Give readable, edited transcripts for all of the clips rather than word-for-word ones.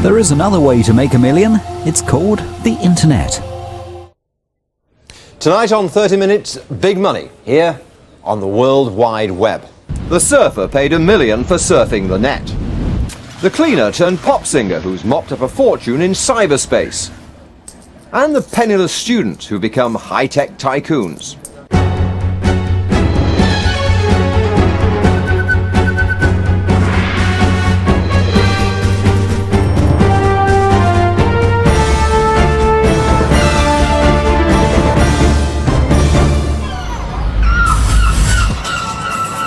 There is another way to make a million. It's called the internet. Tonight on 30 Minutes, big money here on the World Wide Web. The surfer paid $1 million for surfing the net. The cleaner turned pop singer who's mopped up a fortune in cyberspace. And the penniless students who become high-tech tycoons.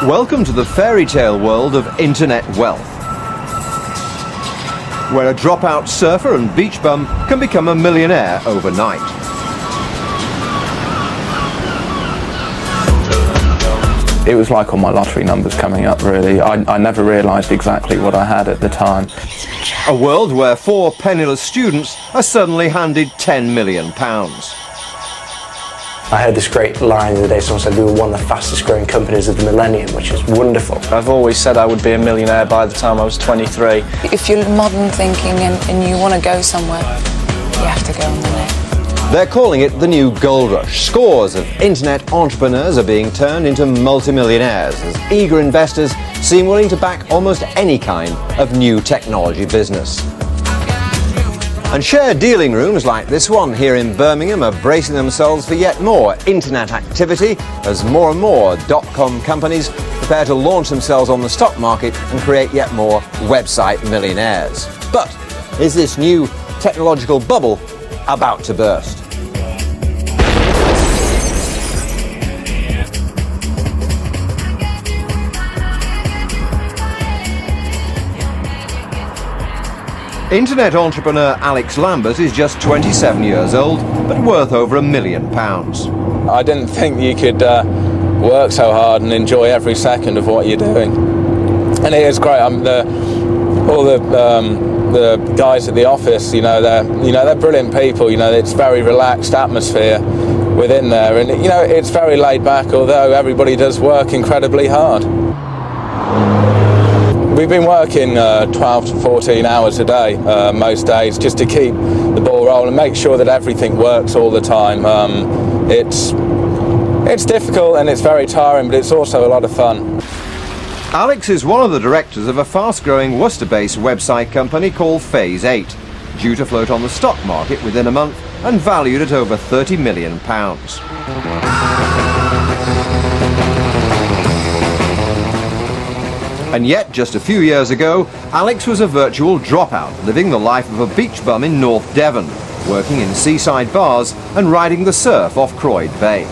Welcome to the fairy tale world of internet wealth, where a dropout surfer and beach bum can become a millionaire overnight. It was like all my lottery numbers coming up, really. I never realised exactly what I had at the time. A world where 4 penniless students are suddenly handed £10 million. I heard this great line the other day, someone said we were one of the fastest growing companies of the millennium, which is wonderful. I've always said I would be a millionaire by the time I was 23. If you're modern thinking and you want to go somewhere, you have to go on the net. They're calling it the new gold rush. Scores of internet entrepreneurs are being turned into multimillionaires as eager investors seem willing to back almost any kind of new technology business. And shared dealing rooms like this one here in Birmingham are bracing themselves for yet more internet activity as more and more .com companies prepare to launch themselves on the stock market and create yet more website millionaires. But is this new technological bubble about to burst? Internet entrepreneur Alex Lambert is just 27 years old, but worth over £1 million. I didn't think you could work so hard and enjoy every second of what you're doing. And it is great. All the guys at the office, they're brilliant people. It's very relaxed atmosphere within there, and it's very laid back. Although everybody does work incredibly hard. We've been working 12 to 14 hours a day, most days, just to keep the ball rolling and make sure that everything works all the time. It's difficult and it's very tiring, but it's also a lot of fun. Alex is one of the directors of a fast-growing Worcester-based website company called Phase 8, due to float on the stock market within a month and valued at over £30 million. And yet, just a few years ago, Alex was a virtual dropout, living the life of a beach bum in North Devon, working in seaside bars and riding the surf off Croyd Bay.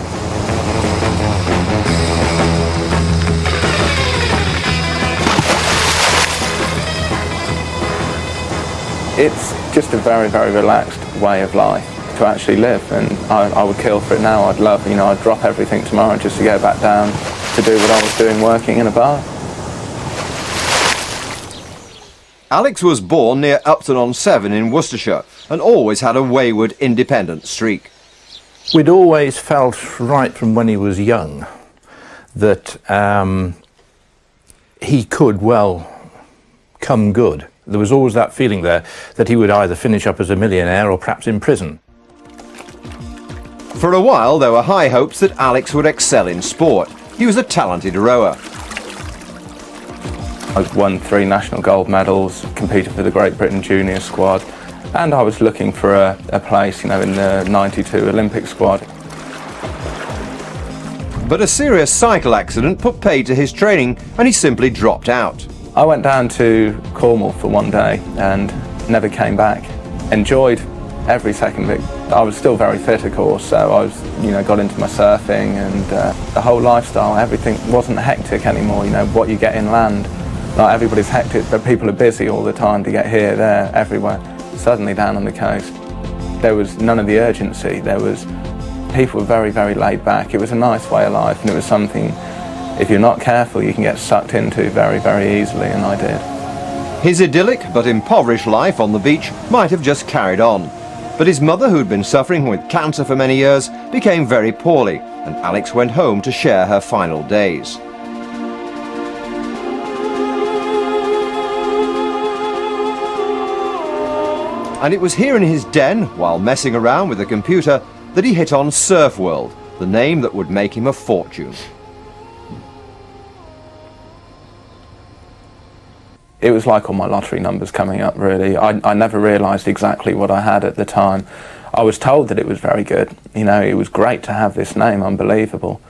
It's just a very, very relaxed way of life to actually live, and I would kill for it now. I'd love, I'd drop everything tomorrow just to go back down to do what I was doing working in a bar. Alex was born near Upton-on-Severn in Worcestershire and always had a wayward independent streak. We'd always felt right from when he was young that he could well come good. There was always that feeling there that he would either finish up as a millionaire or perhaps in prison. For a while there were high hopes that Alex would excel in sport. He was a talented rower. I won 3 national gold medals, competed for the Great Britain junior squad, and I was looking for a place, in the '92 Olympic squad. But a serious cycle accident put paid to his training and he simply dropped out. I went down to Cornwall for one day and never came back. Enjoyed every second of it. I was still very fit, of course, so I was, got into my surfing and the whole lifestyle. Everything wasn't hectic anymore. What you get inland. Like everybody's hectic, but people are busy all the time to get here, there, everywhere. Suddenly down on the coast, there was none of the urgency. People were very, very laid back. It was a nice way of life, and it was something, if you're not careful, you can get sucked into very, very easily, and I did. His idyllic but impoverished life on the beach might have just carried on. But his mother, who'd been suffering with cancer for many years, became very poorly, and Alex went home to share her final days. And it was here in his den, while messing around with a computer, that he hit on Surf World, the name that would make him a fortune. It was like all my lottery numbers coming up, really. I never realised exactly what I had at the time. I was told that it was very good. You know, it was great to have this name, unbelievable.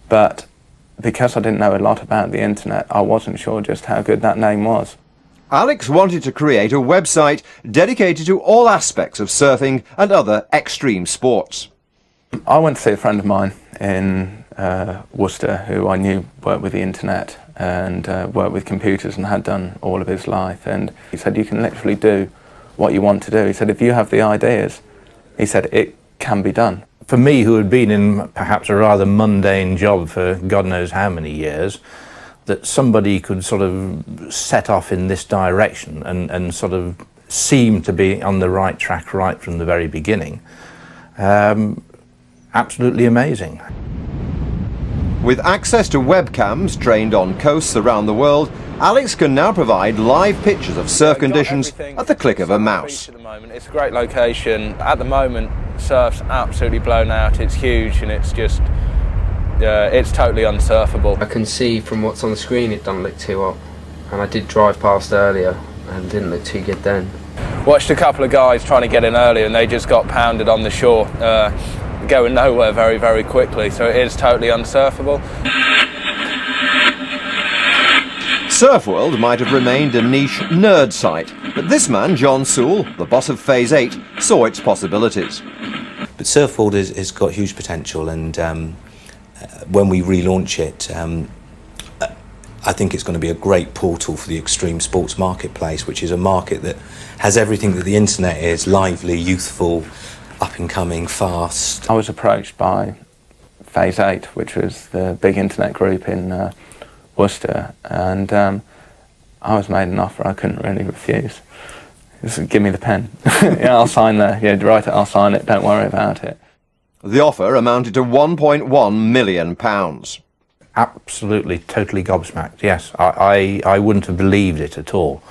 But because I didn't know a lot about the internet, I wasn't sure just how good that name was. Alex wanted to create a website dedicated to all aspects of surfing and other extreme sports. I went to see a friend of mine in Worcester who I knew worked with the internet and worked with computers and had done all of his life, and he said, you can literally do what you want to do. He said, if you have the ideas, he said, it can be done. For me, who had been in perhaps a rather mundane job for God knows how many years, that somebody could sort of set off in this direction and sort of seem to be on the right track right from the very beginning. Absolutely amazing. With access to webcams trained on coasts around the world, Alex can now provide live pictures of surf conditions at the click of a mouse. It's a great location. At the moment, surf's absolutely blown out. It's huge and it's just, it's totally unsurfable. I can see from what's on the screen it doesn't look too hot, and I did drive past earlier and it didn't look too good then. Watched a couple of guys trying to get in earlier and they just got pounded on the shore, going nowhere very, very quickly, so it is totally unsurfable. Surf World might have remained a niche nerd site, but this man, John Sewell, the boss of Phase 8, saw its possibilities. But Surf World has got huge potential, and when we relaunch it, I think it's going to be a great portal for the extreme sports marketplace, which is a market that has everything that the internet is: lively, youthful, up and coming, fast. I was approached by Phase 8, which was the big internet group in Worcester, and I was made an offer I couldn't really refuse. Just give me the pen. Yeah, I'll sign there. Yeah, write it, I'll sign it, don't worry about it. The offer amounted to £1.1 million. Absolutely, totally gobsmacked, yes. I wouldn't have believed it at all.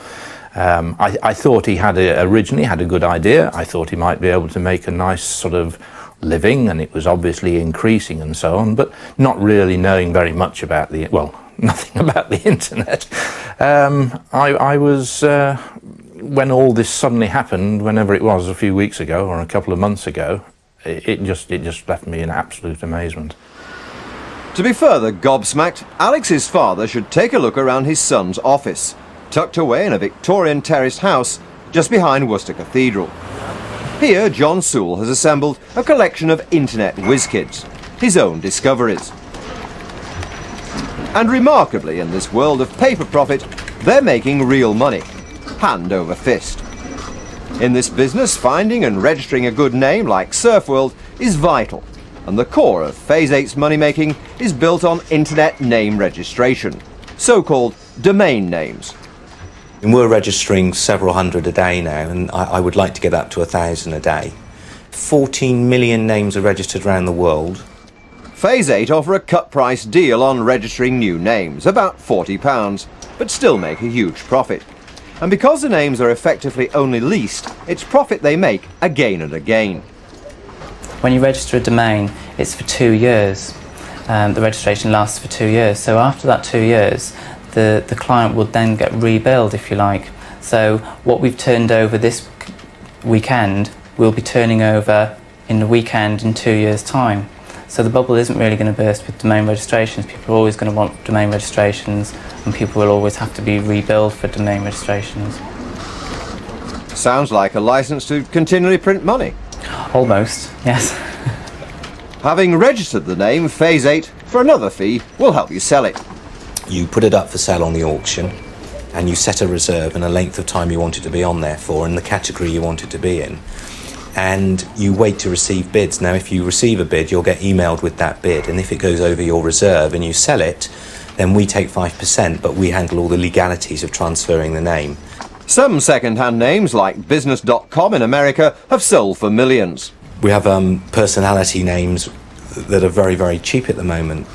I thought he had originally had a good idea. I thought he might be able to make a nice sort of living, and it was obviously increasing and so on, but not really knowing very much about nothing about the internet. I was, when all this suddenly happened, whenever it was, a few weeks ago or a couple of months ago, it just left me in absolute amazement. To be further gobsmacked, Alex's father should take a look around his son's office, tucked away in a Victorian terraced house just behind Worcester Cathedral. Here, John Sewell has assembled a collection of internet whiz-kids, his own discoveries. And remarkably, in this world of paper profit, they're making real money, hand over fist. In this business, finding and registering a good name like Surf World is vital, and the core of Phase 8's money-making is built on internet name registration, so-called domain names. And we're registering several hundred a day now, and I would like to get up to 1,000 a day. 14 million names are registered around the world. Phase 8 offer a cut-price deal on registering new names, about £40, but still make a huge profit. And because the names are effectively only leased, it's profit they make again and again. When you register a domain, it's for 2 years. The registration lasts for 2 years. So after that 2 years, the client will then get rebilled, if you like. So what we've turned over this weekend, we'll be turning over in the weekend in 2 years' time. So the bubble isn't really going to burst with domain registrations. People are always going to want domain registrations, and people will always have to be rebilled for domain registrations. Sounds like a license to continually print money. Almost, yes. Having registered the name, Phase 8, for another fee, will help you sell it. You put it up for sale on the auction, and you set a reserve and a length of time you want it to be on there for, and the category you want it to be in. And you wait to receive bids. Now, if you receive a bid, you'll get emailed with that bid, and if it goes over your reserve and you sell it, then we take 5%, but we handle all the legalities of transferring the name. Some second-hand names, like Business.com in America, have sold for millions. We have personality names that are very, very cheap at the moment.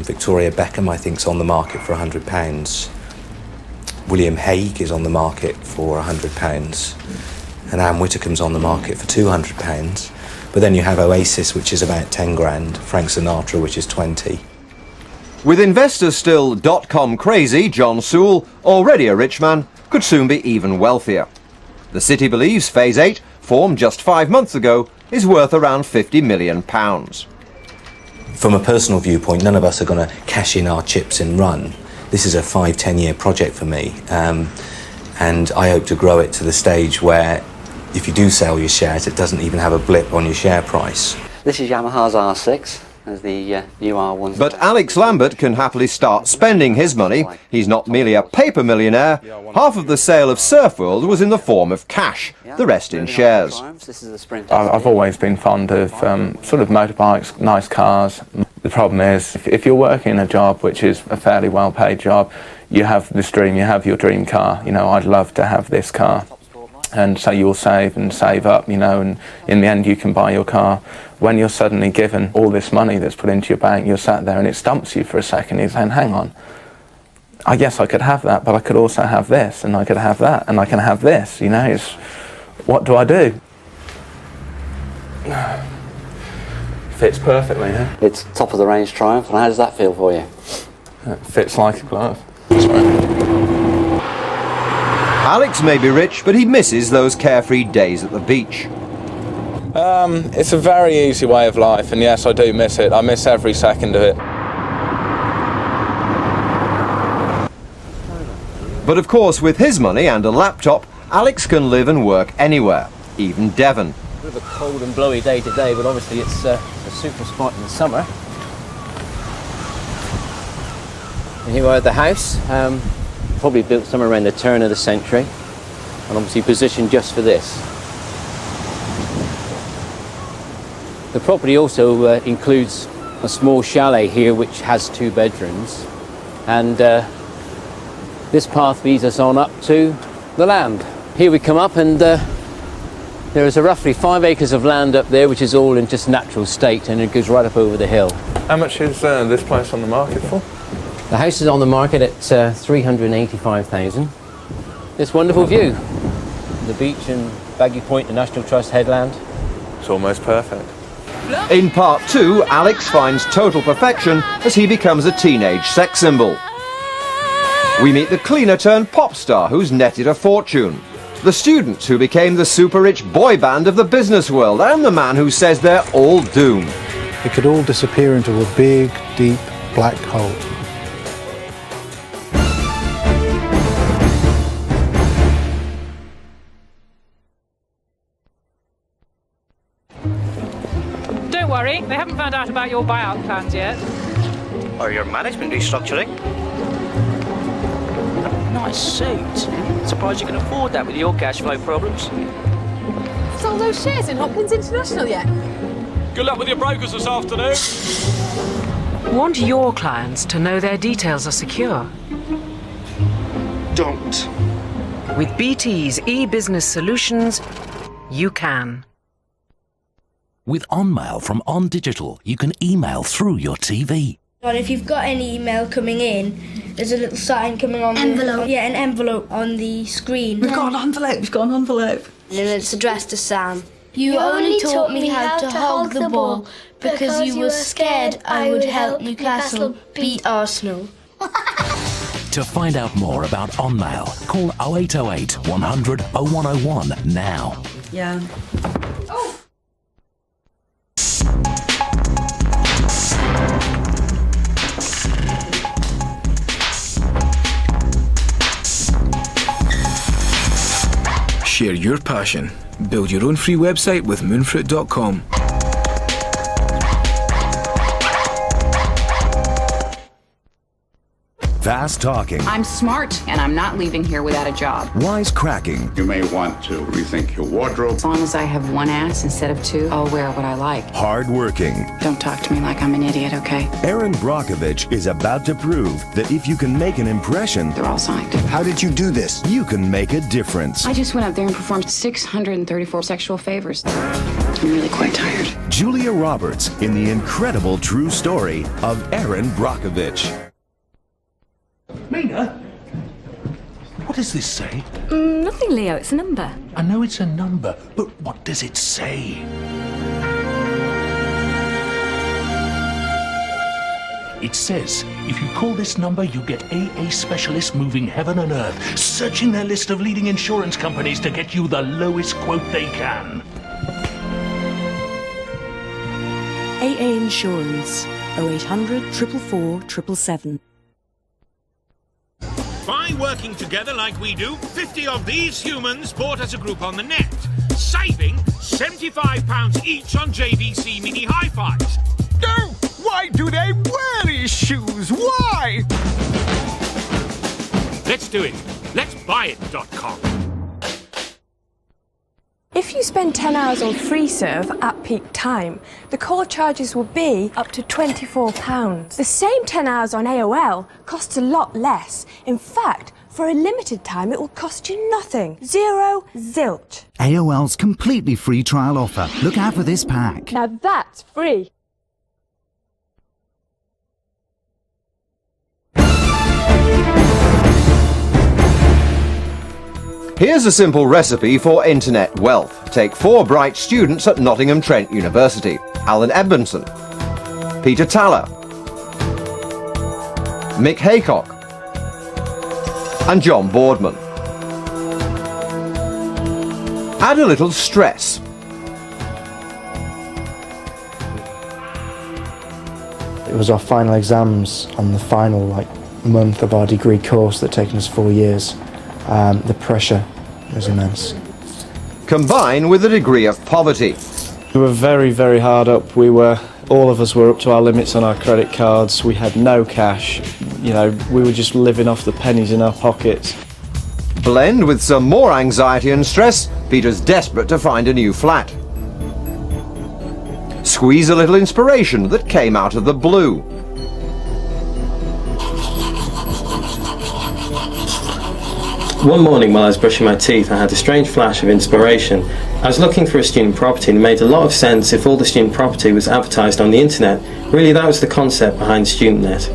Victoria Beckham, I think, is on the market for £100. William Hague is on the market for £100. and Anne Whittacomb's on the market for £200. But then you have Oasis, which is about 10 grand, Frank Sinatra, which is 20. With investors still .com crazy, John Sewell, already a rich man, could soon be even wealthier. The city believes Phase 8, formed just 5 months ago, is worth around £50 million. From a personal viewpoint, none of us are going to cash in our chips and run. This is a 5-10 year project for me, and I hope to grow it to the stage where if you do sell your shares, it doesn't even have a blip on your share price. This is Yamaha's R6, as the new R1. But Alex Lambert can happily start spending his money. He's not merely a paper millionaire. Half of the sale of Surfworld was in the form of cash, the rest in shares. I've always been fond of sort of motorbikes, nice cars. The problem is, if you're working a job which is a fairly well-paid job, you have this dream, you have your dream car. You know, I'd love to have this car. And so you'll save and save up, you know, and in the end you can buy your car. When you're suddenly given all this money that's put into your bank, you're sat there and it stumps you for a second. You're saying, hang on, I guess I could have that, but I could also have this, and I could have that, and I can have this, you know, it's, what do I do? Fits perfectly, huh? It's top of the range Triumph, and how does that feel for you? It fits like a glove. Alex may be rich, but he misses those carefree days at the beach. It's a very easy way of life, and yes, I do miss it. I miss every second of it. But of course, with his money and a laptop, Alex can live and work anywhere, even Devon. A bit of a cold and blowy day today, but obviously it's a super spot in the summer. And here we are at the house, probably built somewhere around the turn of the century, and obviously positioned just for this. The property also includes a small chalet here which has 2 bedrooms, and this path leads us on up to the land. Here we come up, and there is a roughly 5 acres of land up there which is all in just natural state, and it goes right up over the hill. How much is this place on the market for? The house is on the market at $385,000. This wonderful view, the beach and Baggy Point, the National Trust headland. It's almost perfect. In part 2, Alex finds total perfection as he becomes a teenage sex symbol. We meet the cleaner turned pop star who's netted a fortune, the student who became the super rich boy band of the business world, and the man who says they're all doomed. It could all disappear into a big, deep black hole. Don't worry, they haven't found out about your buyout plans yet. Or your management restructuring. Nice suit. Surprised you can afford that with your cash flow problems. Sold those shares in Hopkins International yet? Good luck with your brokers this afternoon. Want your clients to know their details are secure? Don't. With BT's e-business solutions, you can. With OnMail from On Digital, you can email through your TV. And if you've got any email coming in, there's a little sign coming on Envelope. an envelope on the screen. We've got an envelope. And it's addressed to Sam. You only taught me how to hog the ball because you were scared I would help Newcastle beat Arsenal. To find out more about OnMail, call 0808 100 0101 now. Yeah. Share your passion. Build your own free website with moonfruit.com. Fast talking. I'm smart, and I'm not leaving here without a job. Wise cracking. You may want to rethink your wardrobe. As long as I have one ass instead of 2, I'll wear what I like. Hard working. Don't talk to me like I'm an idiot, okay? Erin Brockovich is about to prove that if you can make an impression... They're all signed. How did you do this? You can make a difference. I just went out there and performed 634 sexual favors. I'm really quite tired. Julia Roberts in the incredible true story of Erin Brockovich. Mina? What does this say? Nothing, Leo. It's a number. I know it's a number, but what does it say? It says, if you call this number, you get AA specialists moving heaven and earth, searching their list of leading insurance companies to get you the lowest quote they can. AA Insurance, 0800 444 777. By working together like we do, 50 of these humans bought as a group on the net, saving £75 each on JVC mini hi-fis. No! Why do they wear these shoes? Why? Let's do it. Let's buy it.com. If you spend 10 hours on FreeServe at peak time, the call charges will be up to £24. The same 10 hours on AOL costs a lot less. In fact, for a limited time, it will cost you nothing. Zero zilch. AOL's completely free trial offer. Look out for this pack. Now that's free. Here's a simple recipe for internet wealth. Take 4 bright students at Nottingham Trent University: Alan Edmondson, Peter Taller, Mick Haycock and John Boardman. Add a little stress. It was our final exams on the final month of our degree course that had taken us 4 years. The pressure was immense. Combine with a degree of poverty. We were very, very hard up. All of us were up to our limits on our credit cards. We had no cash. We were just living off the pennies in our pockets. Blend with some more anxiety and stress. Peter's desperate to find a new flat. Squeeze a little inspiration that came out of the blue. One morning while I was brushing my teeth, I had a strange flash of inspiration. I was looking for a student property and it made a lot of sense if all the student property was advertised on the internet. Really, that was the concept behind StudentNet.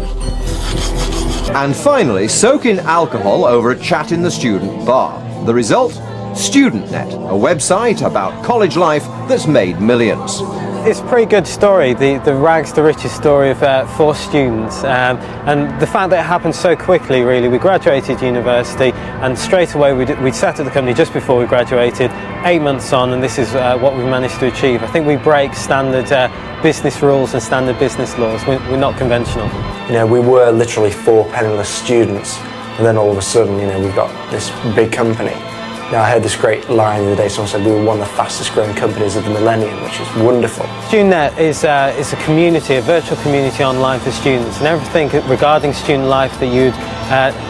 And finally, soak in alcohol over a chat in the student bar. The result? StudentNet, a website about college life that's made millions. It's a pretty good story, the rags to riches story of 4 students, and the fact that it happened so quickly, really. We graduated university and straight away we'd set up the company just before we graduated, 8 months on, and this is what we've managed to achieve. I think we break standard business rules and standard business laws. We're not conventional. We were literally 4 penniless students, and then all of a sudden, we've got this big company. I heard this great line the other day. Someone said we were one of the fastest growing companies of the millennium, which is wonderful. StudentNet is a community, a virtual community online for students, and everything regarding student life that you'd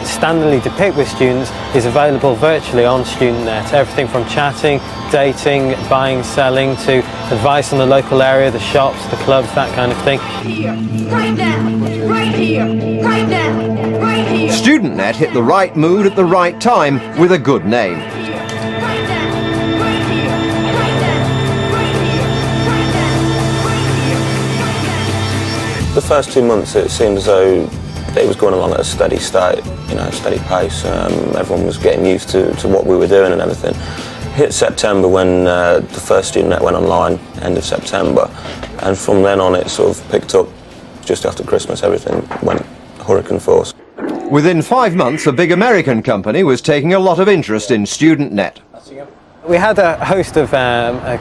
standardly depict with students is available virtually on StudentNet. Everything from chatting, dating, buying, selling, to advice on the local area, the shops, the clubs, that kind of thing. Here, right now, right here, right now, right here. StudentNet hit the right mood at the right time with a good name. The first 2 months it seemed as though it was going along at a steady state, steady pace. Everyone was getting used to what we were doing and everything. Hit September when the first StudentNet went online, end of September, and from then on it sort of picked up. Just after Christmas everything went hurricane force. Within 5 months, a big American company was taking a lot of interest in StudentNet. We had a host of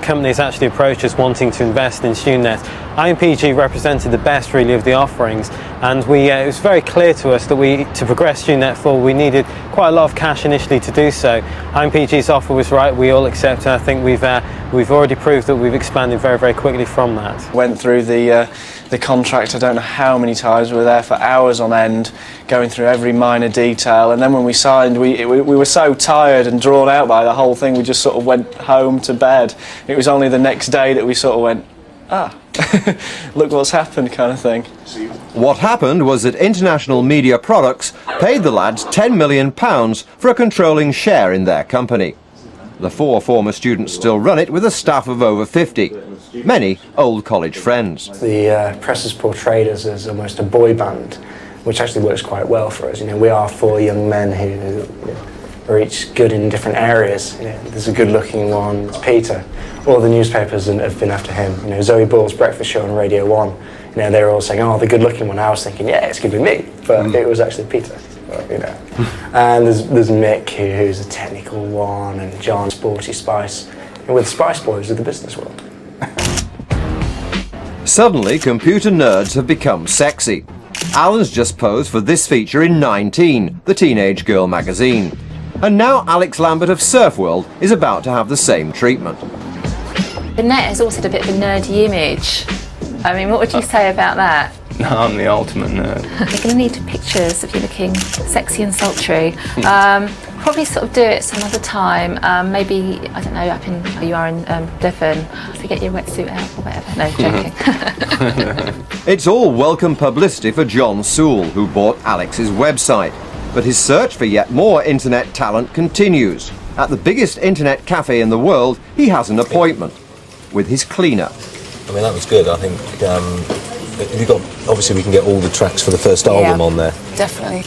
companies actually approach us wanting to invest in StudentNet. IMPG represented the best really of the offerings, and it was very clear to us that to progress StudentNet forward we needed quite a lot of cash initially to do so. IMPG's offer was right, we all accept, and I think we've already proved that we've expanded very, very quickly from that. Went through the contract, I don't know how many times. We were there for hours on end, going through every minor detail, and then when we signed, we were so tired and drawn out by the whole thing, we just sort of went home to bed. It was only the next day that we sort of went, look what's happened, kind of thing. What happened was that International Media Products paid the lads £10 million for a controlling share in their company. The 4 former students still run it with a staff of over 50, many old college friends. The press has portrayed us as almost a boy band, which actually works quite well for us. We are 4 young men who are each good in different areas. You know, there's a good-looking one, Peter. All the newspapers have been after him. You know, Zoe Ball's breakfast show on Radio 1. You know, they were all saying, "Oh, the good-looking one." I was thinking, "Yeah, it's going to be me," but it was actually Peter. You know, and there's Mick, who's a technical one, and John, sporty spice, and with Spice Boys of the business world. Suddenly, computer nerds have become sexy. Alan's just posed for this feature in 19, the teenage girl magazine. And now Alex Lambert of Surf World is about to have the same treatment. The net has also had a bit of a nerdy image. I mean, what would you say about that? No, I'm the ultimate nerd. You're going to need pictures of you looking sexy and sultry. Probably sort of do it some other time. Maybe, I don't know, up in, you are in Devon, to get your wetsuit out or whatever. No, joking. It's all welcome publicity for John Sewell, who bought Alex's website. But his search for yet more internet talent continues. At the biggest internet cafe in the world, he has an appointment with his cleaner. I mean, that was good. I think have you got, obviously we can get all the tracks for the first album on there. Definitely.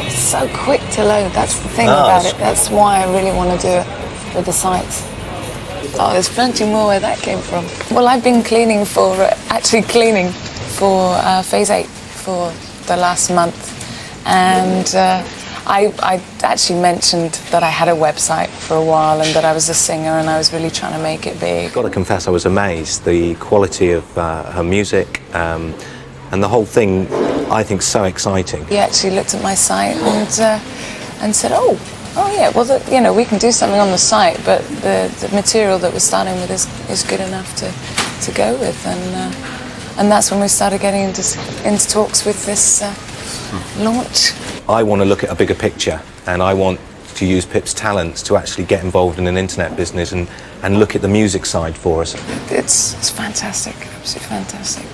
It's so quick to load, that's the thing about it. That's why I really want to do it with the sites. Oh, there's plenty more where that came from. Well, I've been cleaning for Phase 8 for the last month, and I actually mentioned that I had a website for a while and that I was a singer and I was really trying to make it big. I've got to confess, I was amazed. The quality of her music and the whole thing, I think, so exciting. He actually looked at my site and said, oh yeah, well, you know, we can do something on the site, but the material that we're starting with is good enough to go with, and that's when we started getting into talks with this launch. I want to look at a bigger picture, and I want to use Pip's talents to actually get involved in an internet business and look at the music side for us. It's fantastic, absolutely fantastic.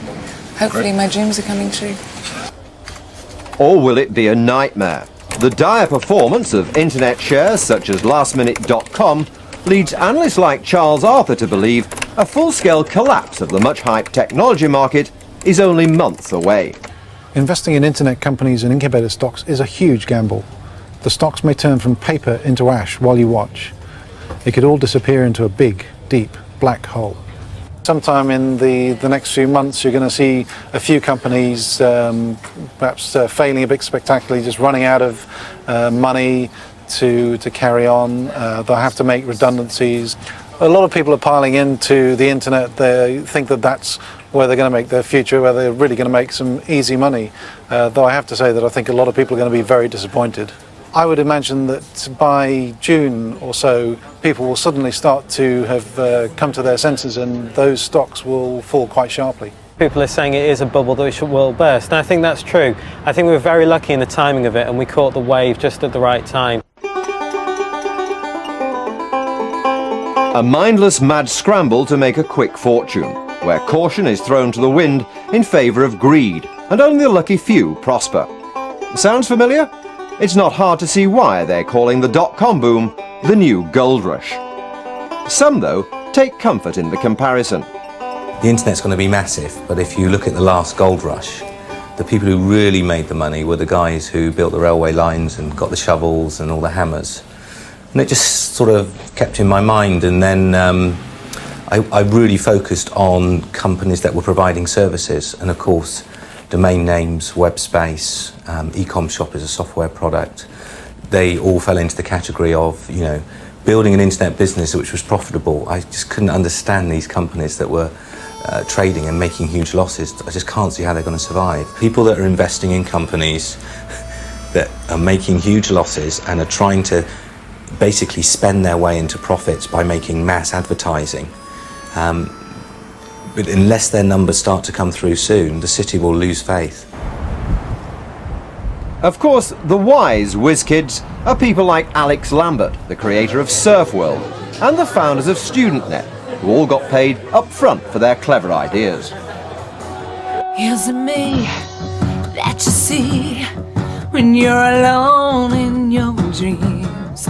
Hopefully my dreams are coming true. Or will it be a nightmare? The dire performance of internet shares such as lastminute.com leads analysts like Charles Arthur to believe a full-scale collapse of the much-hyped technology market is only months away. Investing in internet companies and incubator stocks is a huge gamble. The stocks may turn from paper into ash while you watch. It could all disappear into a big, deep, black hole. Sometime in the next few months you're going to see a few companies perhaps failing a bit spectacularly, just running out of money to carry on. They'll have to make redundancies. A lot of people are piling into the internet. They think that that's where they're going to make their future, where they're really going to make some easy money. Though I have to say that I think a lot of people are going to be very disappointed. I would imagine that by June or so, people will suddenly start to have come to their senses and those stocks will fall quite sharply. People are saying it is a bubble that will burst, and I think that's true. I think we were very lucky in the timing of it and we caught the wave just at the right time. A mindless mad scramble to make a quick fortune, where caution is thrown to the wind in favour of greed, and only the lucky few prosper. Sounds familiar? It's not hard to see why they're calling the dot-com boom the new gold rush. Some, though, take comfort in the comparison. The internet's going to be massive, but if you look at the last gold rush, the people who really made the money were the guys who built the railway lines and got the shovels and all the hammers. And it just sort of kept in my mind, and then I really focused on companies that were providing services, and of course domain names, web space, e-com shop is a software product. They all fell into the category of, you know, building an internet business which was profitable. I just couldn't understand these companies that were trading and making huge losses. I just can't see how they're going to survive. People that are investing in companies that are making huge losses and are trying to basically spend their way into profits by making mass advertising. But unless their numbers start to come through soon, the city will lose faith. Of course, the wise whiz kids are people like Alex Lambert, the creator of Surf World, and the founders of StudentNet, who all got paid up front for their clever ideas. Is it me that you see when you're alone in your dreams?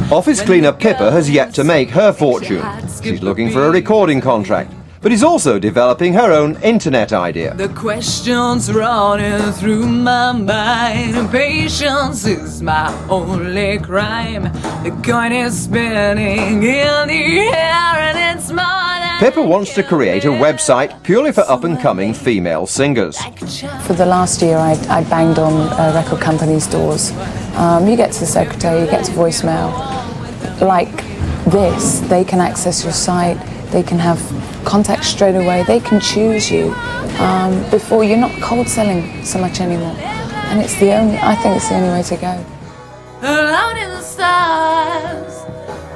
Office cleaner Pippa has yet to make her fortune. She's looking for a recording contract, but is also developing her own internet idea. The questions running through my mind. Patience is my only crime. The coin is spinning in the air and it's mine. Pippa wants to create a website purely for up-and-coming female singers. For the last year, I banged on record companies' doors. You get to the secretary, you get to voicemail. Like this, they can access your site, they can have contact straight away, they can choose you before you're not cold selling so much anymore. And it's the only, I think it's the only way to go. Alone in the stars,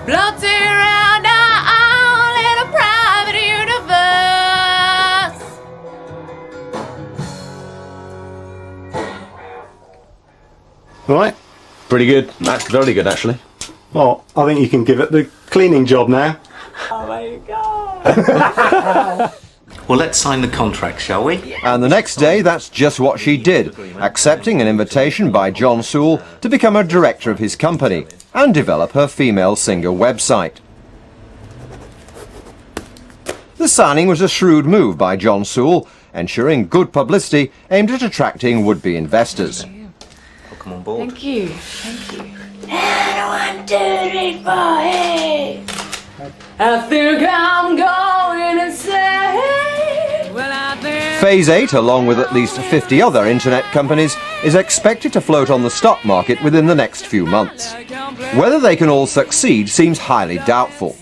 floating around our little private universe. Right. Pretty good. That's very good, actually. Well, I think you can give it the cleaning job now. Oh my God. Well, let's sign the contract, shall we? And the next day, that's just what she did, accepting an invitation by John Sewell to become a director of his company and develop her female singer website. The signing was a shrewd move by John Sewell, ensuring good publicity aimed at attracting would-be investors. Welcome on board. Thank you. Thank you. And 1, 2, 3, 4, hey. I think I'm going insane. Well, I think Phase 8, along with at least 50 other internet companies, is expected to float on the stock market within the next few months. Whether they can all succeed seems highly doubtful.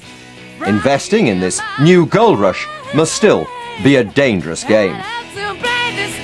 Investing in this new gold rush must still be a dangerous game. to play this